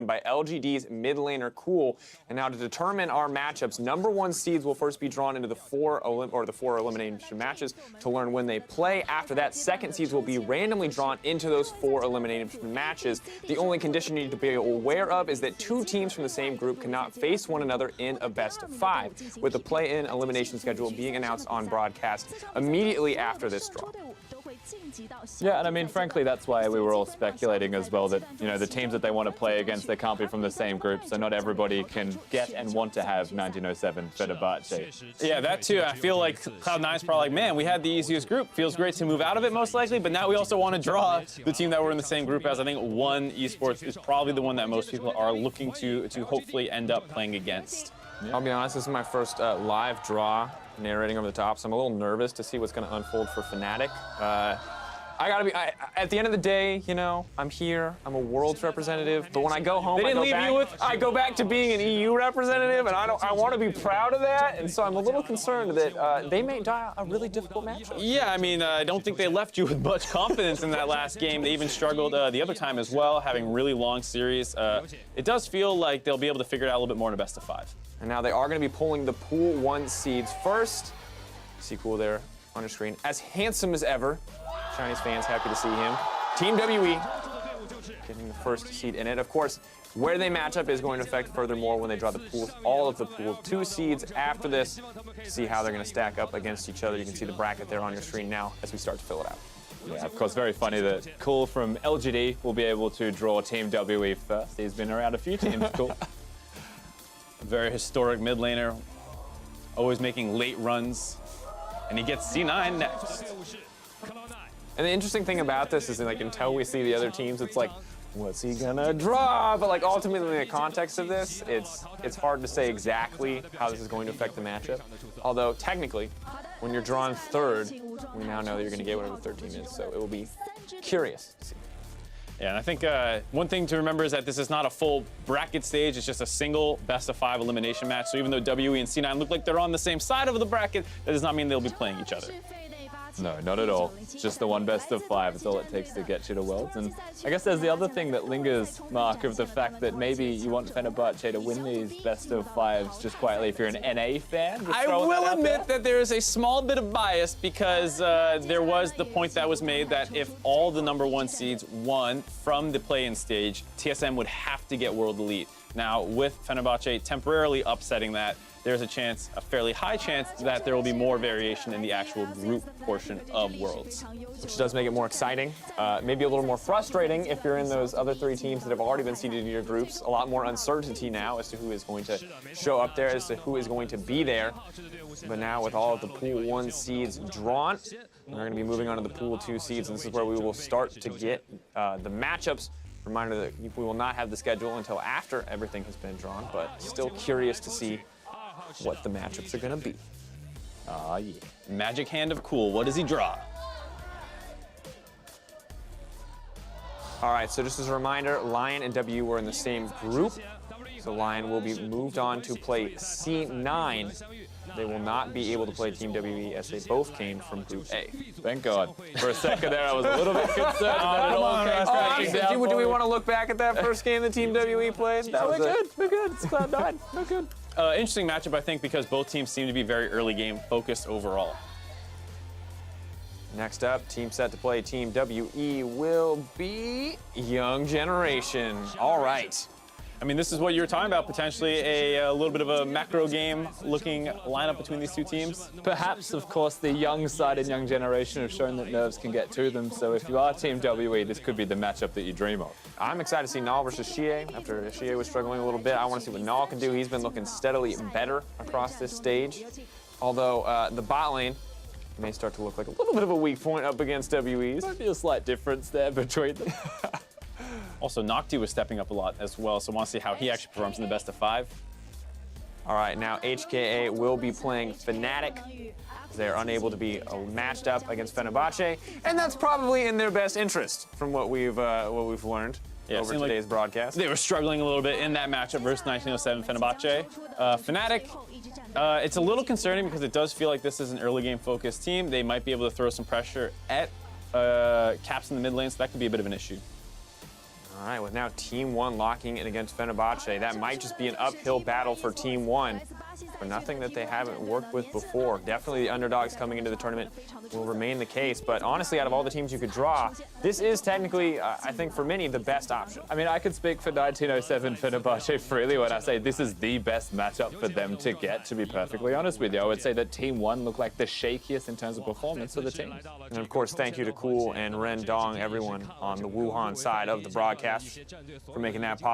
by LGD's mid laner Cool. And now to determine our matchups, #1 seeds will first be drawn into the four elimination matches to learn when they play. After that, second seeds will be randomly drawn into those 4 elimination matches. The only condition you need to be aware of is that 2 teams from the same group cannot face one another in a best-of-5, with the play-in elimination schedule being announced on broadcast immediately after this draw. Yeah, and I mean, frankly, that's why we were all speculating as well that, you know, the teams that they want to play against, they can't be from the same group, so not everybody can get and want to have 1907 Fenerbahce. Yeah, that too. I feel like Cloud9's probably like, man, we had the easiest group. Feels great to move out of it, most likely, but now we also want to draw the team that we're in the same group as. I think One Esports is probably the one that most people are looking to hopefully end up playing against. I'll be honest, this is my first live draw narrating over the top, so I'm a little nervous to see what's going to unfold for Fnatic. I gotta be, at the end of the day, you know, I'm here, I'm a Worlds representative, but when I go home, I go back to being an EU representative, and I want to be proud of that, and so I'm a little concerned that they may die a really difficult matchup. Yeah, I mean, I don't think they left you with much confidence in that last game. They even struggled the other time as well, having really long series. It does feel like they'll be able to figure it out a little bit more in a best-of-5. And now they are going to be pulling the Pool 1 seeds first. See Cool there on your screen. As handsome as ever. Chinese fans happy to see him. Team WE getting the first seed in it. Of course, where they match up is going to affect furthermore when they draw the pools, all of the Pool 2 seeds after this, to see how they're going to stack up against each other. You can see the bracket there on your screen now as we start to fill it out. Yeah, of course, very funny that Cool from LGD will be able to draw Team WE first. He's been around a few teams, Cool. Very historic mid laner, always making late runs, and he gets C9 next. And the interesting thing about this is that, like, until we see the other teams, it's like, what's he gonna draw? But like ultimately in the context of this, it's hard to say exactly how this is going to affect the matchup. Although technically, when you're drawn third, we now know that you're gonna get whatever the third team is, so it will be curious to see. Yeah, and I think one thing to remember is that this is not a full bracket stage. It's just a single best-of-5 elimination match. So even though WE and C9 look like they're on the same side of the bracket, that does not mean they'll be playing each other. No, not at all. It's just the one best-of-5. It's all it takes to get you to Worlds. And I guess there's the other thing that lingers, Mark, of the fact that maybe you want Fenerbahce to win these best-of-5s just quietly if you're an NA fan. I will admit that there is a small bit of bias because there was the point that was made that if all the #1 seeds won from the play-in stage, TSM would have to get World Elite. Now, with Fenerbahce temporarily upsetting that, there's a chance, a fairly high chance, that there will be more variation in the actual group portion of Worlds. Which does make it more exciting, maybe a little more frustrating if you're in those other 3 teams that have already been seeded in your groups. A lot more uncertainty now as to who is going to show up there, as to who is going to be there. But now with all of the Pool 1 seeds drawn, we're going to be moving on to the Pool 2 seeds, and this is where we will start to get the matchups. Reminder that we will not have the schedule until after everything has been drawn, but still curious to see what the matchups are going to be. Ah, yeah. Magic Hand of Cool. What does he draw? All right, so just as a reminder, Lion and W were in the same group. So Lion will be moved on to play C9. They will not be able to play Team WE as they both came from Group A. Thank God. For a second there, I was a little bit concerned that it all came crashing down. Do we want to look back at that first game the Team WE played? No, we're good. We're good. It's Cloud9. We're good. Interesting matchup, I think, because both teams seem to be very early game focused overall. Next up, team set to play Team WE will be Young Generation. All right. I mean, this is what you were talking about, potentially a little bit of a macro game looking lineup between these 2 teams. Perhaps, of course, the young side and Young Generation have shown that nerves can get to them, so if you are Team WE, this could be the matchup that you dream of. I'm excited to see Nall versus Xie. After Xie was struggling a little bit, I want to see what Nall can do. He's been looking steadily better across this stage. Although the bot lane may start to look like a little bit of a weak point up against WE's. Might be a slight difference there between them. Also, Nocti was stepping up a lot as well, so I want to see how he actually performs in the best-of-5. All right, now HKA will be playing Fnatic. They're unable to be matched up against Fenerbahce, and that's probably in their best interest from what we've learned over today's broadcast. They were struggling a little bit in that matchup versus 1907 Fenerbahce. Fnatic, it's a little concerning because it does feel like this is an early game focused team. They might be able to throw some pressure at Caps in the mid lane, so that could be a bit of an issue. All right, with now Team 1 locking in against Fenerbahce, that might just be an uphill battle for Team 1. For nothing that they haven't worked with before. Definitely the underdogs coming into the tournament will remain the case. But honestly, out of all the teams you could draw, this is technically, I think for many, the best option. I mean, I could speak for 1907 Fenerbahce freely when I say this is the best matchup for them to get, to be perfectly honest with you. I would say that Team 1 looked like the shakiest in terms of performance of the team. And of course, thank you to Cool and Ren Dong, everyone on the Wuhan side of the broadcast, for making that possible.